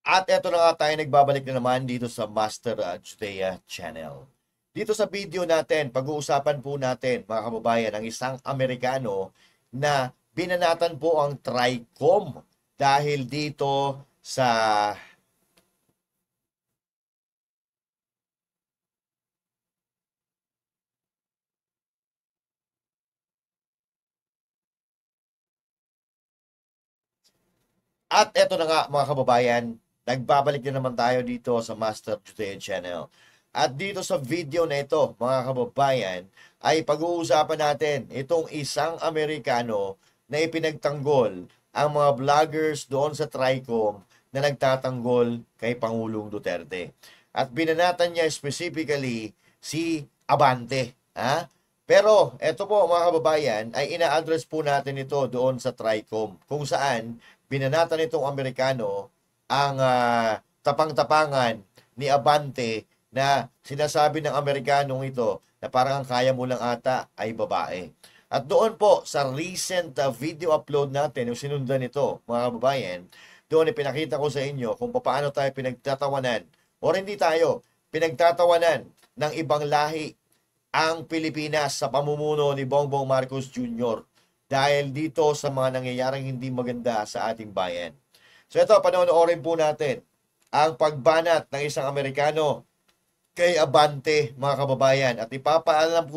At eto na nga tayo, nagbabalik na naman dito sa Master Judea Channel. Dito sa video natin, pag-uusapan po natin mga kababayan ang isang Amerikano na binanatan po ang TRICOM dahil dito sa At eto na nga mga kababayan, nagbabalik na naman tayo dito sa Master Judea Channel. At dito sa video na ito mga kababayan ay pag-uusapan natin itong isang Amerikano na ipinagtanggol ang mga vloggers doon sa TRICOM na nagtatanggol kay Pangulong Duterte. At binanatan niya specifically si Abante. Ha? Pero eto po mga kababayan ay ina-address po natin ito doon sa TRICOM kung saan binanatan itong Amerikano ang tapang-tapangan ni Abante na sinasabi ng Amerikanong ito na parang ang kaya mo lang ata ay babae. At doon po sa recent video upload natin, yung sinundan ito mga kababayan, doon ipinakita ko sa inyo kung paano tayo pinagtatawanan o hindi tayo pinagtatawanan ng ibang lahi ang Pilipinas sa pamumuno ni Bongbong Marcos Jr. dahil dito sa mga nangyayaring hindi maganda sa ating bayan. So ito, panoorin po natin ang pagbanat ng isang Amerikano kay Abante mga kababayan at ipapaalam ko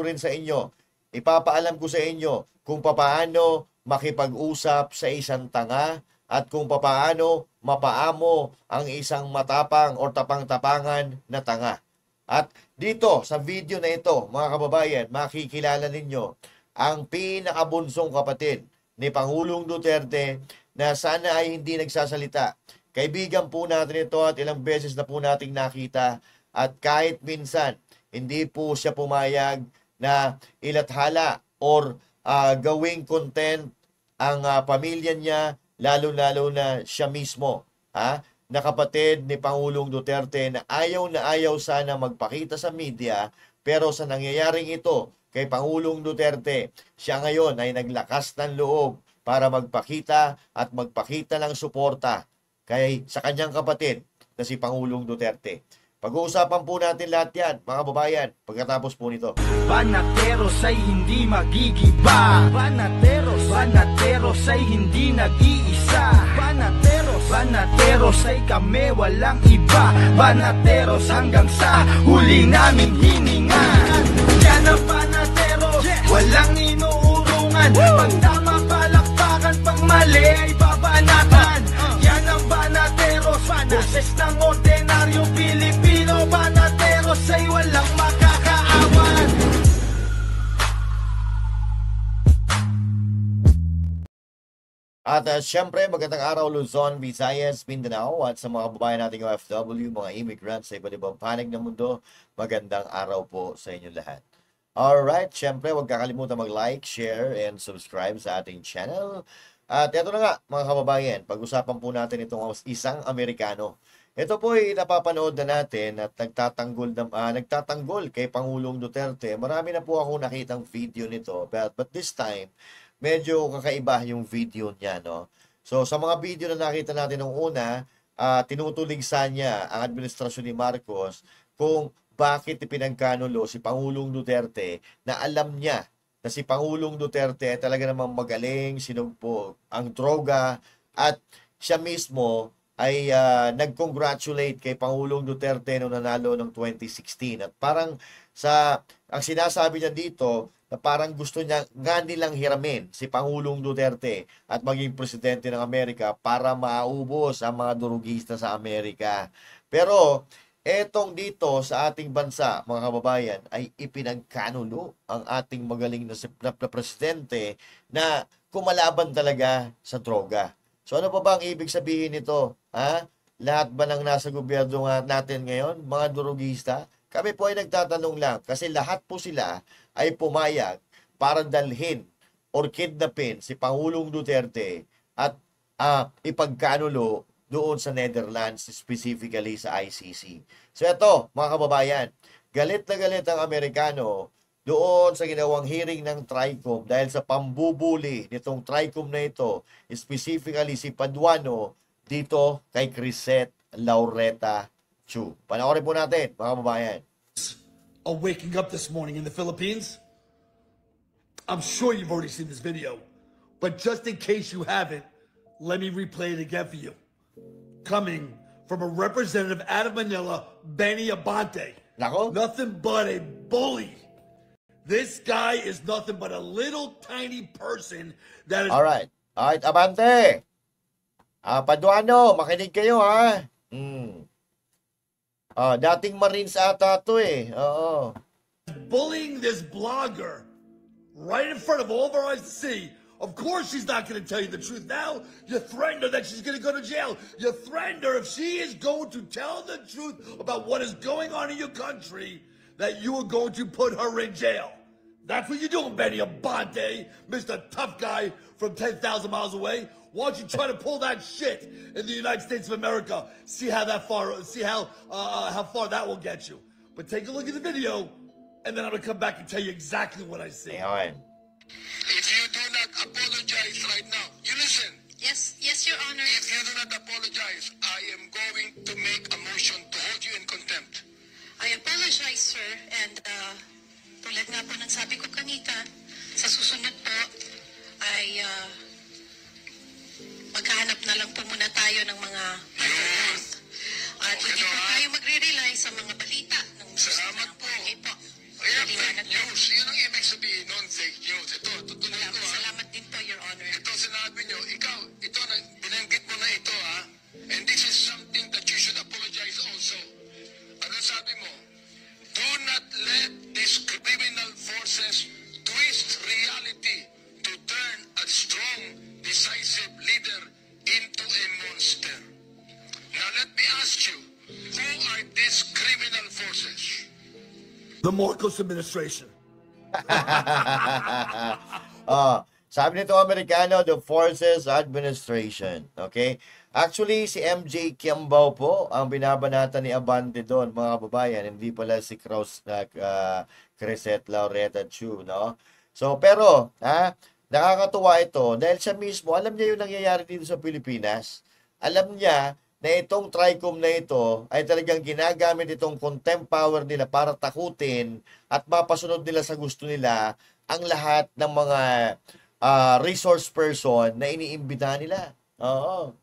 sa inyo kung paano makipag-usap sa isang tanga at kung paano mapaamo ang isang matapang o tapang-tapangan na tanga. At dito sa video na ito mga kababayan, makikilala ninyo ang pinakabunsong kapatid ni Pangulong Duterte na sana ay hindi nagsasalita. Kaibigan po natin ito at ilang beses na po nating nakita at kahit minsan hindi po siya pumayag na ilathala or gawing content ang pamilya niya, lalo-lalo na siya mismo. Na kapatid ni Pangulong Duterte na ayaw sana magpakita sa media, pero sa nangyayaring ito kay Pangulong Duterte, siya ngayon ay naglakas ng loob para magpakita at magpakita ng suporta sa kanyang kapatid na si Pangulong Duterte. Pag-uusapan po natin lahat yan, mga kababayan, pagkatapos po nito. Banateros ay hindi magigiba. Banateros ay hindi nag-iisa. Banateros ay kami walang iba. Banateros hanggang sa huli naming hininga. Yan ang banateros, walang inuurungan. Pag tama palakpakan, pag mali ay babanatan. Yan ang banateros, boses ng ordinaryong Pilipino. Banateros ay walang makakaawan. At syempre, magandang araw Luzon, Visayas, Mindanao at sa mga kababayan nating OFW, mga immigrants sa iba't ibang panig ng mundo. Magandang araw po sa inyo lahat. Alright, syempre, huwag kakalimutan mag-like, share, and subscribe sa ating channel. At ito na nga, mga kababayan, pag-usapan po natin itong isang Amerikano. Ito po ay napapanood na natin at nagtatanggol kay Pangulong Duterte. Marami na po ako nakitang video nito, but this time, medyo kakaiba yung video niya, no? So, sa mga video na nakita natin nung una, tinutuligsa niya ang administrasyon ni Marcos kung bakit ipinagkanulo si Pangulong Duterte na alam niya na si Pangulong Duterte talaga namang magaling, sinugbog ang droga at siya mismo ay nag-congratulate kay Pangulong Duterte nung nanalo ng 2016. At parang ang sinasabi niya dito na parang gusto niya nga nilang hiramin si Pangulong Duterte at maging presidente ng Amerika para maubos ang mga durugista sa Amerika. Pero etong dito sa ating bansa, mga kababayan, ay ipinagkanulo ang ating magaling na presidente na kumalaban talaga sa droga. So ano pa ba ang ibig sabihin nito? Lahat ba ng nasa gobyerno natin ngayon, mga durugista? Kami po ay nagtatanong lang kasi lahat po sila ay pumayag para dalhin or kidnapin si Pangulong Duterte at ipagkanulo doon sa Netherlands, specifically sa ICC. So ito, mga kababayan, galit na galit ang Amerikano doon sa ginawang hearing ng TRICOM dahil sa pambubuli nitong TRICOM na ito, specifically si Paduano dito kay Crisette Laureta Chu. Panoorin po natin, mga kababayan. Are waking up this morning in the Philippines. I'm sure you've already seen this video, but just in case you haven't, let me replay it again for you. Coming from a representative out of Manila, Benny Abante. Nako. Nothing but a bully. This guy is nothing but a little tiny person that is... Alright, Abante. Paduano, makinig kayo, ha? Dating Marines ata to eh. Oo. bullying this blogger right in front of all of our eyes to see. Of course she's not going to tell you the truth now. You threatened her that she's going to go to jail. You threatened her if she is going to tell the truth about what is going on in your country, that you are going to put her in jail. That's what you're doing, Benny Abante, Mr. Tough Guy from 10,000 miles away. Why don't you try to pull that shit in the United States of America? See how far that will get you. But take a look at the video, and then I'm gonna come back and tell you exactly what I see. Ayan. If you do not apologize right now, you listen. Yes, Your Honor. If you do not apologize, I am going to make a motion to hold you in contempt. I apologize, sir. And tulad nga po ng sabi ko kanina, sa susunod po ay maghanap na lang po muna tayo ng mga pagkakas. At hindi po tayo magre-rely sa mga balita ng Salamat po. Okay po. Kaya Maliwanag fake po. news. Yun ang ibig sabihin nun, fake news. Ito, tutuloy ko ha. Salamat din po, Your Honor. Ito sinabi nyo, ikaw, ito, binanggit mo na ito ha. And this is something that you should apologize also. Ano sabi mo? Do not let these criminal forces twist reality to turn a strong, decisive leader into a monster. Now let me ask you, who are these criminal forces? The Marcos administration. Sabi nito Amerikano, the Forces Administration. Okay? Actually, si MJ Kiambao po ang binabanata ni Abante doon, mga kababayan. Hindi pala si Crisette Laureta Chu, no? So, pero, nakakatuwa ito dahil siya mismo, alam niya yung nangyayari dito sa Pilipinas. Alam niya na itong TRICOM na ito ay talagang ginagamit itong contempt power nila para takutin at mapasunod nila sa gusto nila ang lahat ng mga resource person na iniimbitahan nila. Oo.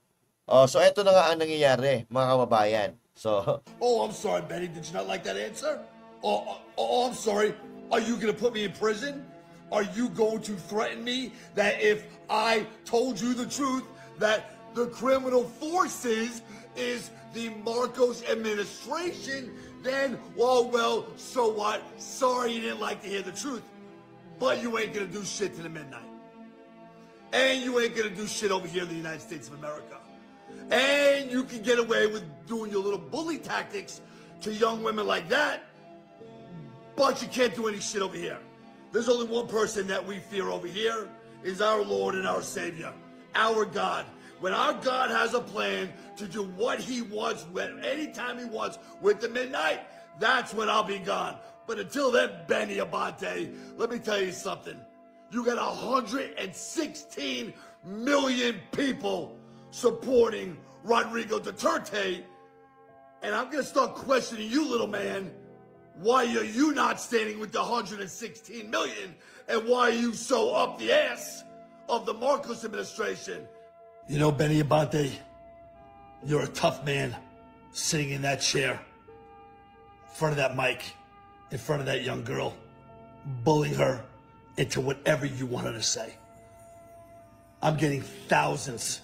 So, ito na nga ang nangyayari, mga kababayan. So, Oh, I'm sorry, Benny. Did you not like that answer? Oh, I'm sorry. Are you going to put me in prison? Are you going to threaten me that if I told you the truth, that the criminal forces is the Marcos administration, then, well, so what? Sorry you didn't like to hear the truth, but you ain't gonna do shit to the midnight. And you ain't gonna do shit over here in the United States of America. And you can get away with doing your little bully tactics to young women like that, but you can't do any shit over here. There's only one person that we fear over here, is our Lord and our Savior, our God. When our God has a plan to do what he wants, anytime he wants, with the midnight, that's when I'll be gone. But until then, Benny Abante, let me tell you something. You got 116 million people supporting Rodrigo Duterte, and I'm going to start questioning you, little man. Why are you not standing with the 116 million? And why are you so up the ass of the Marcos administration? You know, Benny Abante, you're a tough man sitting in that chair, in front of that mic, in front of that young girl, bullying her into whatever you want her to say. I'm getting thousands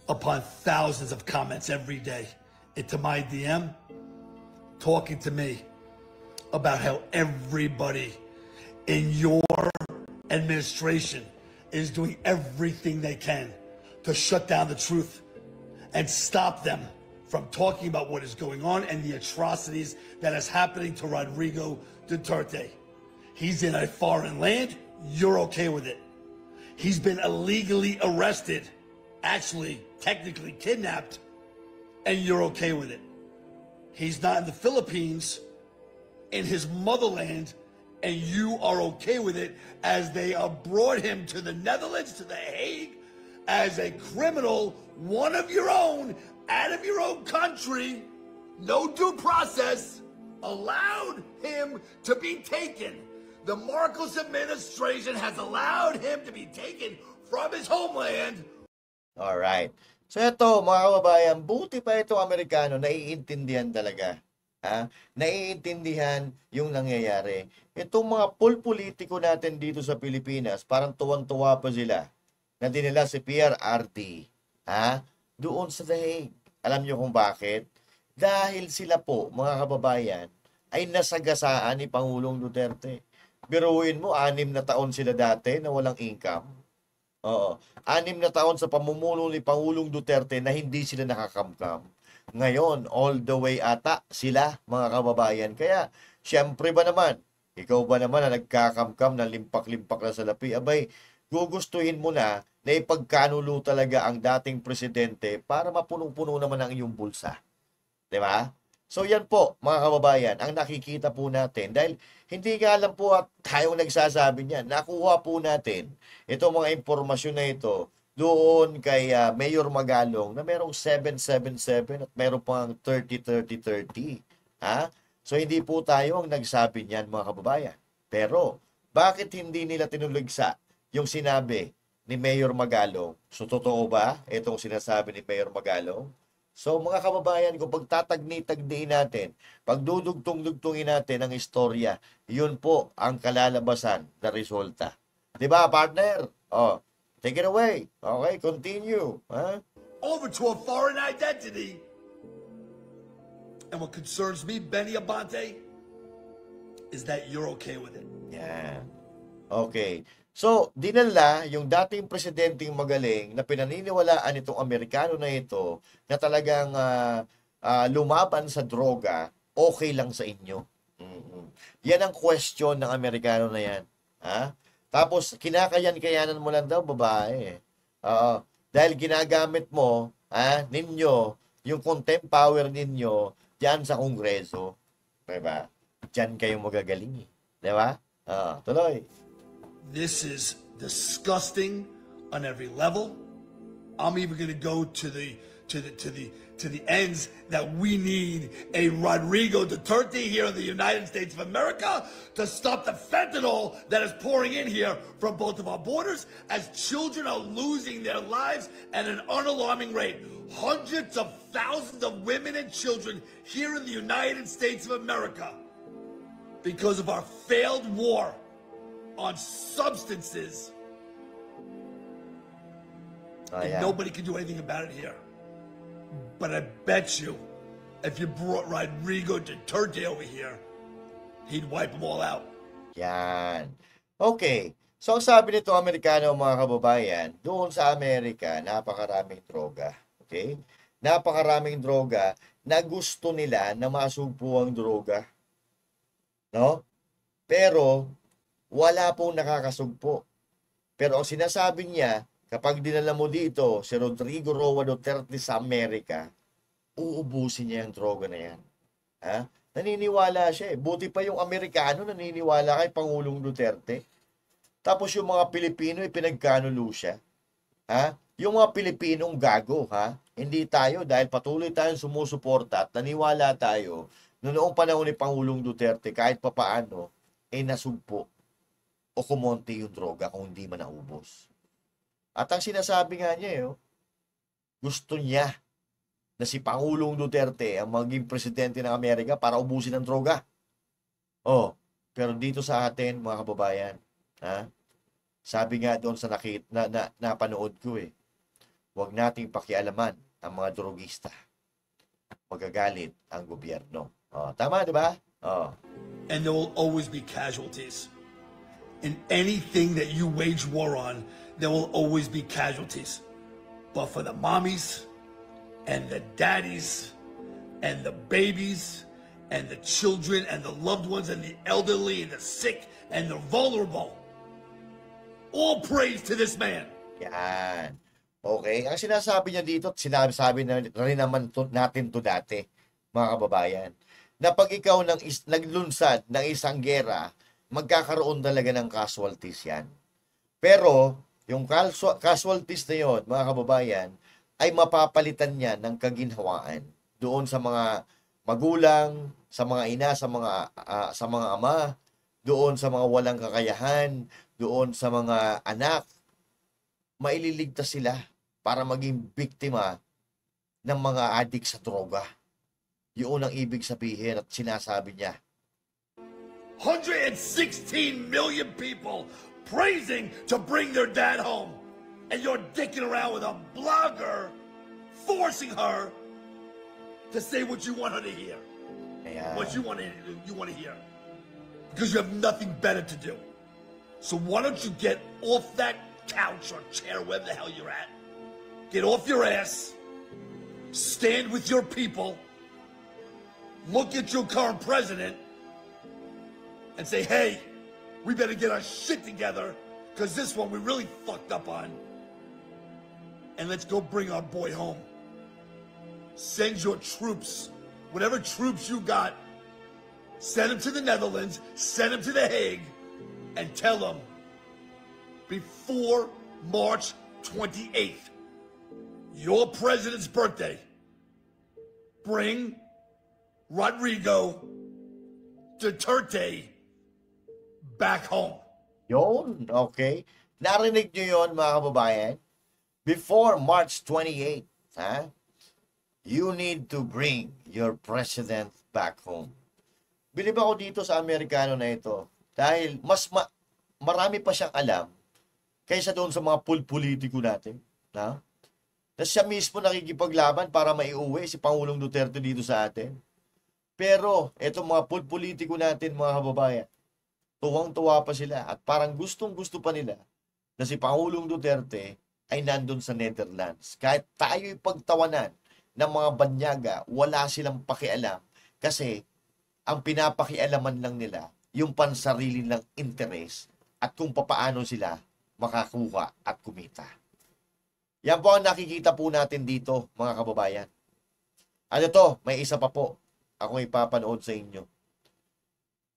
upon thousands of comments every day into my DM, talking to me about how everybody in your administration is doing everything they can to shut down the truth and stop them from talking about what is going on and the atrocities that is happening to Rodrigo Duterte. He's in a foreign land, you're okay with it. He's been illegally arrested, actually, technically kidnapped, and you're okay with it. He's not in the Philippines, in his motherland, and you are okay with it as they brought him to the Netherlands, to The Hague, as a criminal, one of your own, out of your own country, no due process, allowed him to be taken. The Marcos administration has allowed him to be taken from his homeland. Alright. So ito, mga kababayan, buti pa ito Amerikano, naiintindihan talaga. Ha? Naiintindihan yung nangyayari. Itong mga politiko natin dito sa Pilipinas, parang tuwang-tuwa pa sila na dinala si PRRD. Ha? Doon sa The Hague. Alam niyo kung bakit? Dahil sila po, mga kababayan, ay nasagasaan ni Pangulong Duterte. Biruin mo, 6 na taon sila dati na walang income. Oo. 6 na taon sa pamumuno ni Pangulong Duterte na hindi sila nakakamkam. Ngayon, all the way ata sila, mga kababayan. Kaya, syempre ba naman, ikaw ba naman na nagkakamkam na limpak-limpak na salapi, abay, gugustuhin mo na ipagkanulo talaga ang dating presidente para mapunong-puno naman ang iyong bulsa. 'Di ba? So yan po, mga kababayan, ang nakikita po natin. Dahil hindi nga alam po at tayong nagsasabi niyan. Nakuha po natin itong mga impormasyon na ito doon kay Mayor Magalong na merong 777 at meron pang 30-30-30. Ha? So hindi po tayo ang nagsabi niyan, mga kababayan. Pero bakit hindi nila tinuligsa yung sinabi ni Mayor Magalong? So totoo ba itong sinasabi ni Mayor Magalong? So mga kababayan, kung pagtatagni-tagniin natin, pagdudugtong-dugtungin natin ang istorya, yun po ang kalalabasan na resulta. 'Di ba, partner? Oh, take it away. Okay, continue. Huh? Over to a foreign identity. And what concerns me, Benny Abante, is that you're okay with it. Yan. Okay. So, dinala yung dating presidenteng magaling na pinaniniwalaan itong Amerikano na ito na talagang lumaban sa droga, okay lang sa inyo. Yan ang question ng Amerikano na yan. Ha? Tapos, kinakayan-kayanan mo lang daw, babae. Dahil ginagamit mo, ninyo, yung contempt power ninyo, diyan sa Kongreso. Diba? Diyan kayong magagaling. Diba? Tuloy. This is disgusting on every level. I'm even going to go to the ends that we need a Rodrigo Duterte here in the United States of America to stop the fentanyl that is pouring in here from both of our borders as children are losing their lives at an unalarming rate. Hundreds of thousands of women and children here in the United States of America because of our failed war on substances. And nobody can do anything about it here. But I bet you, if you brought Rodrigo Duterte over here, he'd wipe them all out. Yan. Okay. So, ang sabi nito Amerikano, mga kababayan, doon sa Amerika, napakaraming droga. Okay? Napakaraming droga na gusto nila na masugpo ang droga. No? Pero, wala pong nakakasugpo. Pero ang sinasabi niya, kapag dinala mo dito si Rodrigo Roa Duterte sa Amerika, uubusin niya yung droga na yan. Ha? Naniniwala siya eh. Buti pa yung Amerikano naniniwala kay Pangulong Duterte. Tapos yung mga Pilipino ipinagkanulo siya. Ha? Yung mga Pilipinong gago, ha? Hindi tayo dahil patuloy tayong sumusuporta at naniwala tayo na noong panahon ni Pangulong Duterte kahit papaano ay nasugpo o kumonti yung droga kung hindi man naubos. At ang sinasabi nga niya, gusto niya na si Pangulong Duterte ang maging presidente ng Amerika para ubusin ang droga. Pero dito sa atin, mga kababayan, sabi nga doon sa napanood ko huwag nating pakialaman ang mga drogista. Magagalit ang gobyerno. Tama, di ba? And there will always be casualties. In anything that you wage war on, there will always be casualties. But for the mommies and the daddies and the babies and the children and the loved ones and the elderly and the sick and the vulnerable, all praise to this man. Yan. Okay. Ang sinasabi niya dito, sinasabi na rin naman natin to dati, mga kababayan, na pag ikaw naglunsad ng isang gera, magkakaroon talaga ng casualties yan. Pero, yung casualties na yun, mga kababayan, ay mapapalitan niya ng kaginhawaan doon sa mga magulang, sa mga ina, sa mga ama, doon sa mga walang kakayahan, doon sa mga anak. Maililigtas sila para maging biktima ng mga adik sa droga. Yun ang ibig sabihin at sinasabi niya. 116 million people praising to bring their dad home. And you're dicking around with a blogger, forcing her to say what you want her to hear. Ayan. What you want to hear. Because you have nothing better to do. So why don't you get off that couch or chair, wherever the hell you're at. Get off your ass. Stand with your people. Look at your current president and say, hey, we better get our shit together because this one we really fucked up on. And let's go bring our boy home. Send your troops, whatever troops you got, send them to the Netherlands, send them to The Hague, and tell them before March 28th, your president's birthday, bring Rodrigo Duterte back home. Yun, okay. Narinig nyo yun, mga kababayan? Before March 28, ha? You need to bring your president back home. Bilib ako dito sa Amerikano na ito dahil marami pa siyang alam kaysa doon sa mga politiko natin. Na siya mismo nakikipaglaban para maiuwi si Pangulong Duterte dito sa atin. Pero itong mga politiko natin, mga kababayan, tuwang-tuwa pa sila at parang gustong-gusto pa nila na si Pangulong Duterte ay nandun sa Netherlands. Kahit tayo'y pagtawanan ng mga banyaga, wala silang pakialam kasi ang pinapakialaman lang nila yung pansarili ng interes at kung papaano sila makakuha at kumita. Yan po ang nakikita po natin dito, mga kababayan. At ito, may isa pa po akong ipapanood sa inyo.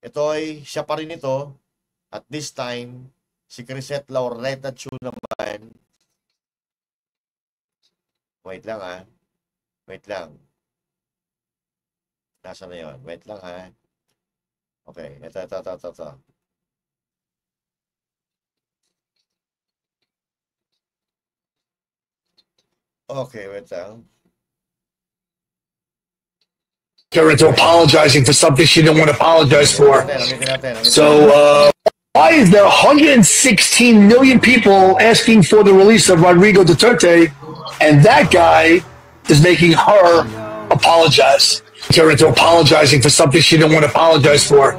Ito ay siya pa rin ito. At this time, si Crisette Laureta Chu naman. Wait lang ha. Wait lang. Nasaan na yun? Wait lang ha. Okay, ito. Okay, wait lang. Her into apologizing for something she didn't want to apologize for. So, why is there 116 million people asking for the release of Rodrigo Duterte, and that guy is making her apologize? Her into apologizing for something she didn't want to apologize for.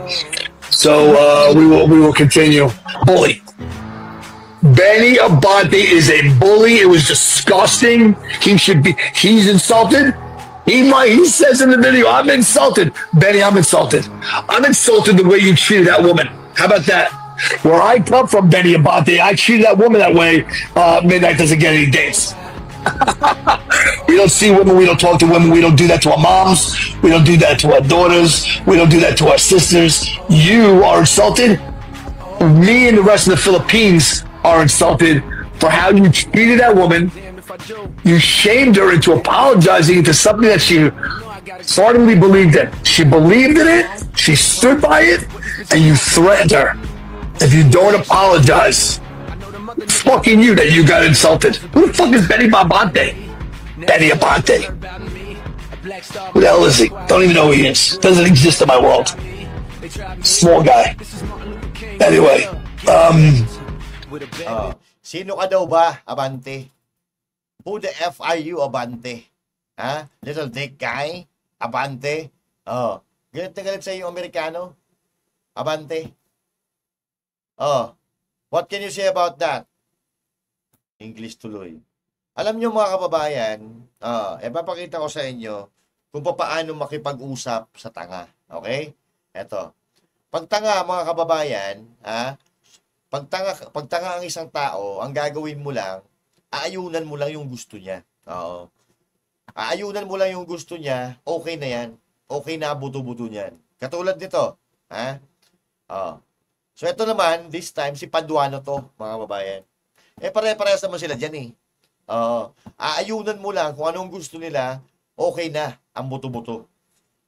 So, we will continue. Bully. Benny Abante is a bully. It was disgusting. He's insulted. He says in the video, I'm insulted. Benny, I'm insulted. I'm insulted the way you treated that woman. How about that? Where I come from, Benny Abante, I treated that woman that way. Midnight doesn't get any dates. We don't see women. We don't talk to women. We don't do that to our moms. We don't do that to our daughters. We don't do that to our sisters. You are insulted. Me and the rest of the Philippines are insulted for how you treated that woman. You shamed her into apologizing to something that she ardently believed in. She believed in it, she stood by it, and you threatened her. If you don't apologize, fucking you that you got insulted. Who the fuck is Benny Abante? Benny Abante. Who the hell is he? Don't even know who he is. Doesn't exist in my world. Small guy. Anyway, sino ka daw ba, Abante? Who the F are you, Abante? Ha? Little dick guy? Abante? Oh. Galit na galit sa iyo, Amerikano? Abante? Oh. What can you say about that? English tuloy. Alam nyo mga kababayan, papakita ko sa inyo kung paano makipag-usap sa tanga. Okay? Eto. Pag tanga mga kababayan, pag tanga ang isang tao, ang gagawin mo lang, aayunan mo lang yung gusto niya. Oo. Aayunan mo lang yung gusto niya, okay na yan. Okay na buto-buto niyan. Katulad nito. Ha? Oo. So, ito naman, this time, si Paduano to, mga kababayan. Pare-parehas naman sila dyan eh. Aayunan mo lang kung anong gusto nila, okay na ang buto-buto.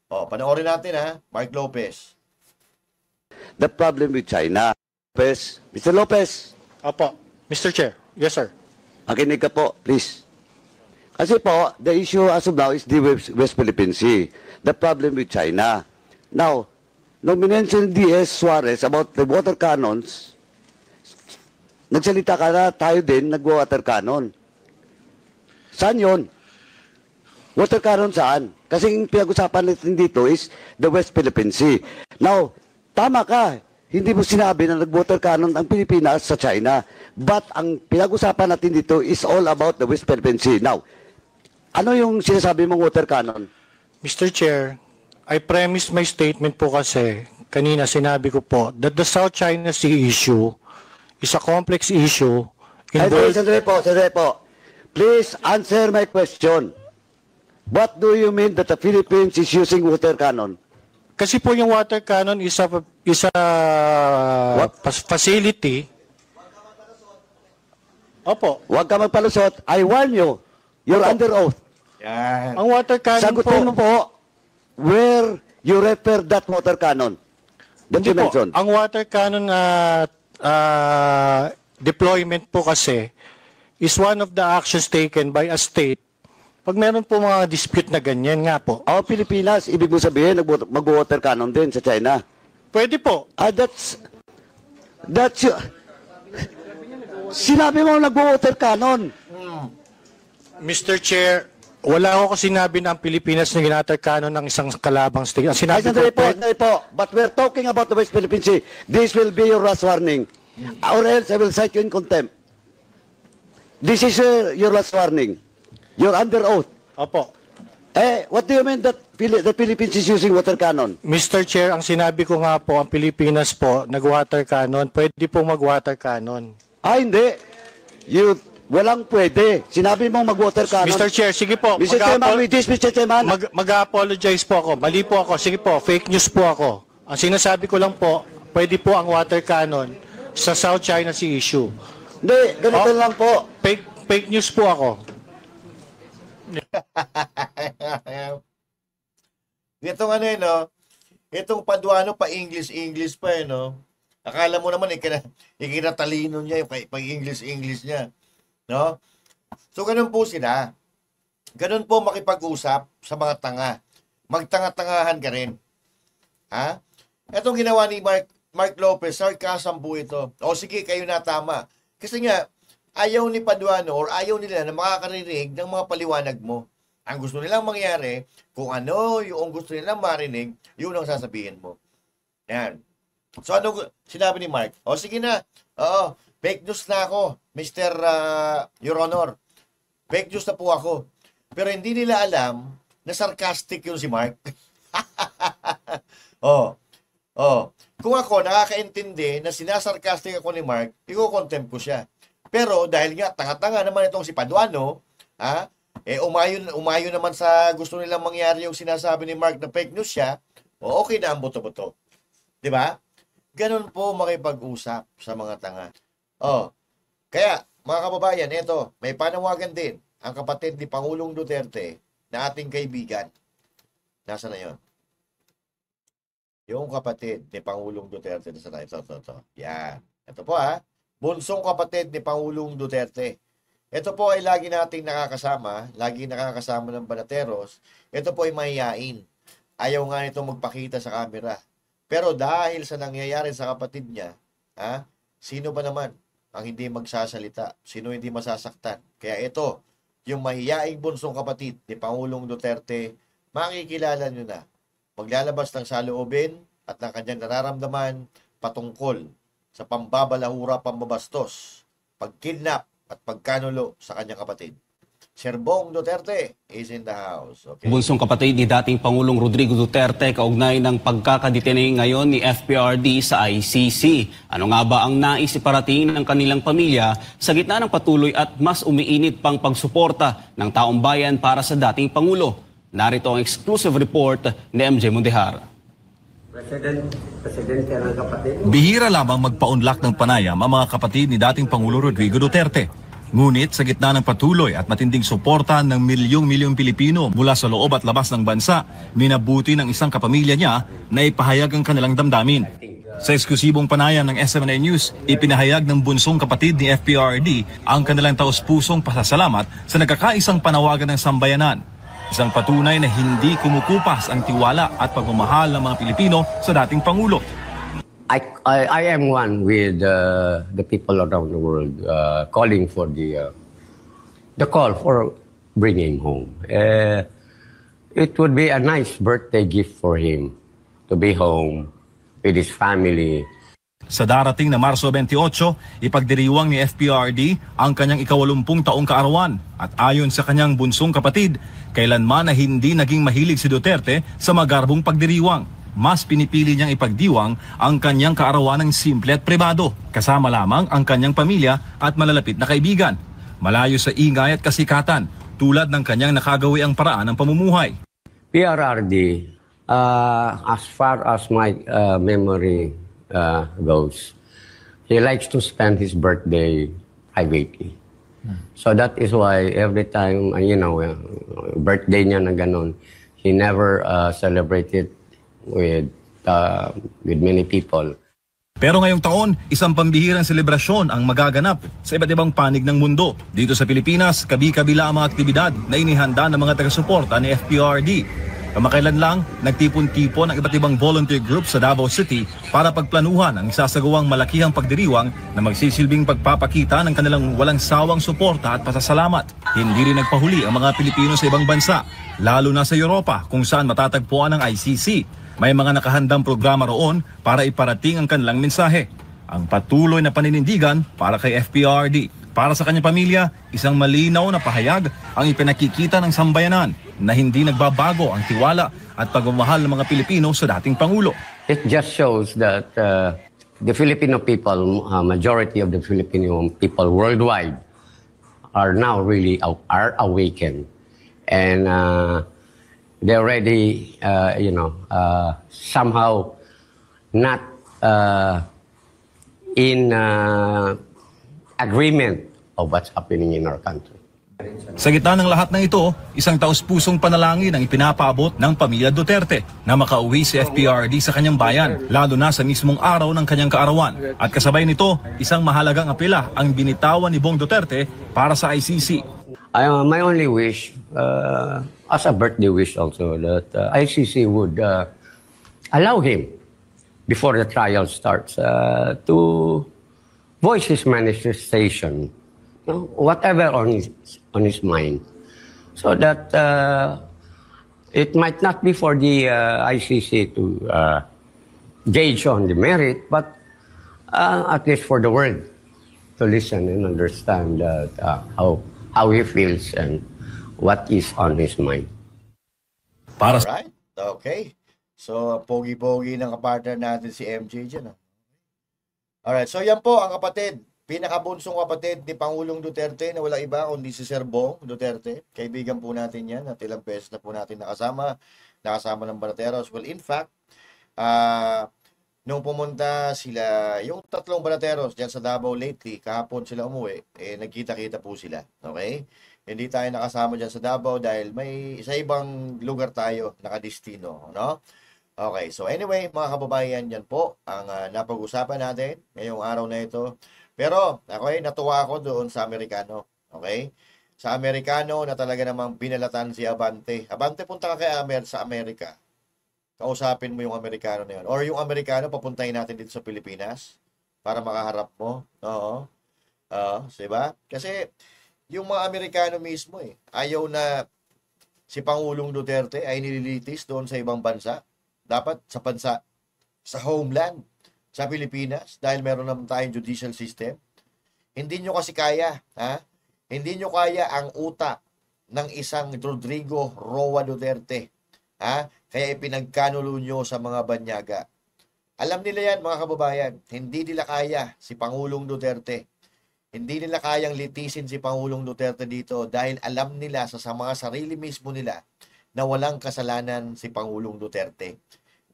Panoorin natin ha, Mark Lopez. The problem with China. Lopez, Mr. Lopez, Opo. Mr. Chair. Yes, sir. makinig ka po, please. Kasi po, the issue as of now is the West Philippine Sea. The problem with China. Now, nung minention D.S. Suarez about the water cannons, nagsalita ka na tayo din, nag-water cannon. Saan yun? Water cannon saan? Kasi yung pinag-usapan natin dito is the West Philippine Sea. Now, tama ka. Hindi mo sinabi na nag-water cannon ang Pilipinas sa China. But ang pinag-usapan natin dito is all about the West Philippine Sea. Now, ano yung sinasabi mong water cannon? Mr. Chair, I premise my statement po kasi kanina sinabi ko po that the South China Sea issue is a complex issue. Sandali po. Please answer my question. What do you mean that the Philippines is using water cannon? Kasi po yung water cannon is a facility. Opo. Huwag ka magpalusot. I warn you. You're under oath. Yan. Ang water cannon Sagutin mo po. po where you refer that water cannon that Hindi you po. mentioned. Ang water cannon deployment po kasi is one of the actions taken by a state pag meron po mga dispute na ganyan nga po. Ang Pilipinas, ibig mo sabihin, mag-water cannon din sa China. Pwede po. That's sinabi mo nag-water cannon. Mr. Chair, wala ako sinabi na ang Pilipinas na ginater cannon ng isang kalabang state. Ang sinabi ko Sandali po. But we're talking about the West Philippine Sea. This will be your last warning. Or else I will cite you in contempt. This is your last warning. You're under oath. Opo. What do you mean that the Philippines is using water cannon? Mr. Chair, ang sinabi ko nga po, ang Pilipinas po, nag-water cannon, pwede po mag-water cannon. Hindi. Walang pwede. Sinabi mong mag-water cannon. Mr. Chair, sige po. Mr. Chairman, with this, Mr. Chairman. Mag-apologize po ako. Mali po ako. Sige po, fake news po ako. Ang sinasabi ko lang po, pwede po ang water cannon sa South China Sea issue. Hindi, ganito lang po. Fake news po ako. Itong ano no? Itong Paduano pa English pa no? Akala mo naman ikinatalino niya yung pag-English niya. No? So ganun po sila. Ganun po makipag-usap sa mga tanga. Magtanga-tangahan ka rin. Ha? Itong ginawa ni Mark Lopez, sarcasm po ito. O sige, kayo na tama. Kasi nga, ayaw ni Paduano or ayaw nila na makakarinig ng mga paliwanag mo. Ang gusto nilang mangyari, kung ano yung gusto nilang marinig, yun ang sasabihin mo. Yan. So ano sinabi ni Mark? O sige na, fake news na ako, Mr. Your Honor. Fake news na po ako. Pero hindi nila alam na sarcastic yung si Mark. Kung ako nakakaintindi na sinasarcastic ako ni Mark, i-contempt ko siya. Pero dahil nga tanga-tanga naman itong si Paduano, umayon naman sa gusto nilang mangyari yung sinasabi ni Mark na fake news siya, okay na ang buto-buto. 'Di ba? Ganun po makipag-usap sa mga tanga. Kaya mga kababayan, ito, may panawagan din ang kapatid ni Pangulong Duterte na ating kaibigan. Nasaan na 'yon? Yung kapatid ni Pangulong Duterte na ito. Yan. Ito po bunsong kapatid ni Pangulong Duterte. Ito po ay lagi nating nakakasama ng Banateros. Ito po ay mahihain. Ayaw nga nito magpakita sa camera. Pero dahil sa nangyayari sa kapatid niya, sino ba naman ang hindi magsasalita? Sino hindi masasaktan? Kaya ito, yung mahihaing bunsong kapatid ni Pangulong Duterte, makikilala nyo na. Maglalabas ng saloobin at ng kanyang nararamdaman patungkol sa pambabalahura, pambabastos, pagkidnap at pagkanulo sa kanyang kapatid. Serbong Duterte is in the house. Okay. Bunsong kapatid ni dating Pangulong Rodrigo Duterte kaugnay ng pagkakadetine ngayon ni FPRD sa ICC. Ano nga ba ang nais iparating ng kanilang pamilya sa gitna ng patuloy at mas umiinit pang pagsuporta ng taong bayan para sa dating Pangulo? Narito ang exclusive report ni MJ Mundehar. Presidente ng kapatid. Bihira lamang magpaunlak ng panayam ang mga kapatid ni dating Pangulo Rodrigo Duterte. Ngunit sa gitna ng patuloy at matinding suporta ng milyong-milyong Pilipino mula sa loob at labas ng bansa, minabuti ng isang kapamilya niya na ipahayag ang kanilang damdamin. Sa eksklusibong panayam ng SMNI News, ipinahayag ng bunsong kapatid ni FPRD ang kanilang taos-pusong pasasalamat sa nagkakaisang panawagan ng sambayanan. Isang patunay na hindi kumukupas ang tiwala at pagmamahal ng mga Pilipino sa dating Pangulo. I am one with the people around the world calling for the call for bringing home. It would be a nice birthday gift for him to be home with his family. Sa darating na Marso 28, ipagdiriwang ni FPRD ang kanyang ika-80 taong kaarawan at ayon sa kanyang bunsong kapatid, kailanman na hindi naging mahilig si Duterte sa magarbong pagdiriwang. Mas pinipili niyang ipagdiwang ang kanyang kaarawan ng simple at pribado, kasama lamang ang kanyang pamilya at malalapit na kaibigan, malayo sa ingay at kasikatan, tulad ng kanyang nakagawiang paraan ng pamumuhay. PRRD, as far as my memory goes, he likes to spend his birthday privately. So that is why every time, birthday niya na ganun, he never celebrated with many people. Pero ngayong taon, isang pambihirang selebrasyon ang magaganap sa iba't ibang panig ng mundo. Dito sa Pilipinas, kabi-kabila ang mga aktibidad na inihanda ng mga taga-suporta ni FPRD. Kamakailan lang, nagtipon-tipon ang iba't ibang volunteer group sa Davao City para pagplanuhan ang isasagawang malakihang pagdiriwang na magsisilbing pagpapakita ng kanilang walang sawang suporta at pasasalamat. Hindi rin nagpahuli ang mga Pilipino sa ibang bansa, lalo na sa Europa kung saan matatagpuan ang ICC. May mga nakahandang programa roon para iparating ang kanilang mensahe. Ang patuloy na paninindigan para kay FPRD. Para sa kanyang pamilya, isang malinaw na pahayag ang ipinakikita ng sambayanan na hindi nagbabago ang tiwala at pagmamahal ng mga Pilipino sa dating Pangulo. It just shows that the Filipino people, majority of the Filipino people worldwide are now really awakened. And they already, somehow not in agreement of what's happening in our country. Sa gitna ng lahat ng ito, isang taos-pusong panalangin ang ipinapaabot ng pamilya Duterte na makauwi si FPRD sa kanyang bayan, lalo na sa mismong araw ng kanyang kaarawan. At kasabay nito, isang mahalagang apela ang binitawan ni Bong Duterte para sa ICC. My only wish, as a birthday wish also, that ICC would allow him, before the trial starts, to voice his manifestation, whatever on his mind, so that it might not be for the ICC to gauge on the merit, but at least for the world to listen and understand how he feels and what is on his mind. Alright, okay. So, pogi-pogi ng kapartner natin si MJ dyan. Alright, so yan po ang kapatid. Pinakabunsong kapatid ni Pangulong Duterte na wala iba kundi si Sir Bong Duterte. Kaibigan po natin yan at ilang beses na po natin nakasama ng Banateros. Well, in fact, nung pumunta sila, yung tatlong Banateros dyan sa Davao lately, kahapon sila umuwi, nagkita-kita po sila. Okay? Hindi tayo nakasama dyan sa Davao dahil may sa ibang lugar tayo nakadestino. No? Okay, so anyway, mga kababayan, yan po ang napag-usapan natin ngayong araw na ito. Pero, okay, natuwa ako doon sa Amerikano. Okay? Sa Amerikano na talaga namang binalatan si Abante. Abante, punta ka kay sa Amerika. Kausapin mo yung Amerikano na yun. Or yung Amerikano, papuntahin natin dito sa Pilipinas para makaharap mo. Oo. Diba? Kasi, yung mga Amerikano mismo ayaw na si Pangulong Duterte ay nililitis doon sa ibang bansa. Dapat sa bansa, sa homeland, sa Pilipinas, dahil meron naman tayong judicial system. Hindi nyo kasi kaya, Hindi nyo kaya ang utak ng isang Rodrigo Roa Duterte, Kaya ipinagkanulo nyo sa mga banyaga. Alam nila yan, mga kababayan, hindi nila kaya si Pangulong Duterte. Hindi nila kayang litisin si Pangulong Duterte dito dahil alam nila sa mga sarili mismo nila na walang kasalanan si Pangulong Duterte.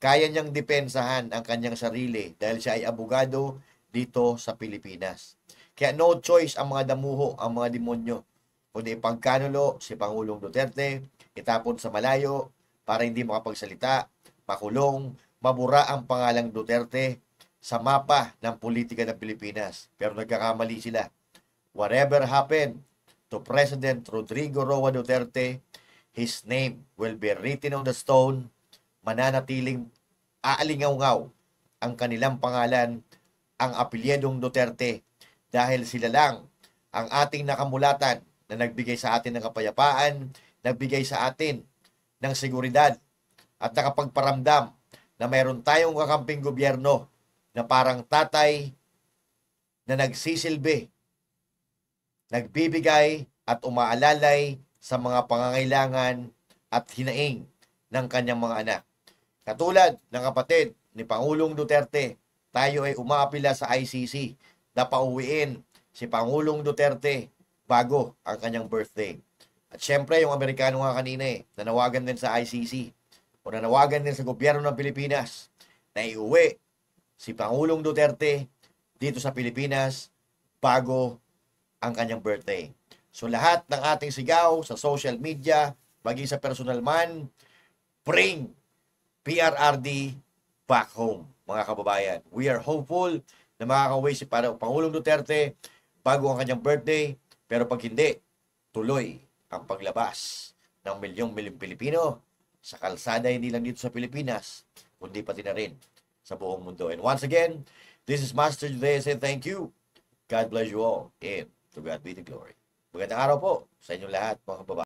Kaya niyang depensahan ang kanyang sarili dahil siya ay abogado dito sa Pilipinas. Kaya no choice ang mga damuho, ang mga demonyo, kundi ipagkanulo si Pangulong Duterte, itapon sa malayo para hindi makapagsalita, makulong, mabura ang pangalang Duterte sa mapa ng politika ng Pilipinas. Pero nagkakamali sila. Whatever happened to President Rodrigo Roa Duterte, his name will be written on the stone, mananatiling aalingaw-ngaw ang kanilang pangalan, ang apelyedong Duterte, dahil sila lang ang ating nakamulatan na nagbigay sa atin ng kapayapaan, nagbigay sa atin ng seguridad, at nakapagparamdam na mayroon tayong kakamping gobyerno na parang tatay na nagsisilbi, nagbibigay at umaalalay sa mga pangangailangan at hinaing ng kanyang mga anak. Katulad ng kapatid ni Pangulong Duterte, tayo ay umaapila sa ICC na pauwiin si Pangulong Duterte bago ang kanyang birthday. At syempre, yung Amerikano nga kanina nanawagan din sa ICC o nanawagan din sa gobyerno ng Pilipinas na iuwi si Pangulong Duterte dito sa Pilipinas bago ang kanyang birthday. So lahat ng ating sigaw sa social media, maging sa personal man, bring PRRD back home, mga kababayan. We are hopeful na makakauwi si Pangulong Duterte bago ang kanyang birthday, pero pag hindi, tuloy ang paglabas ng milyong-milyong Pilipino sa kalsada, hindi lang dito sa Pilipinas, kundi pati na rin sa buong mundo. And once again, this is Master Jude saying thank you. God bless you all, and to God be the glory. Magandang araw po sa inyong lahat, mga kababayan.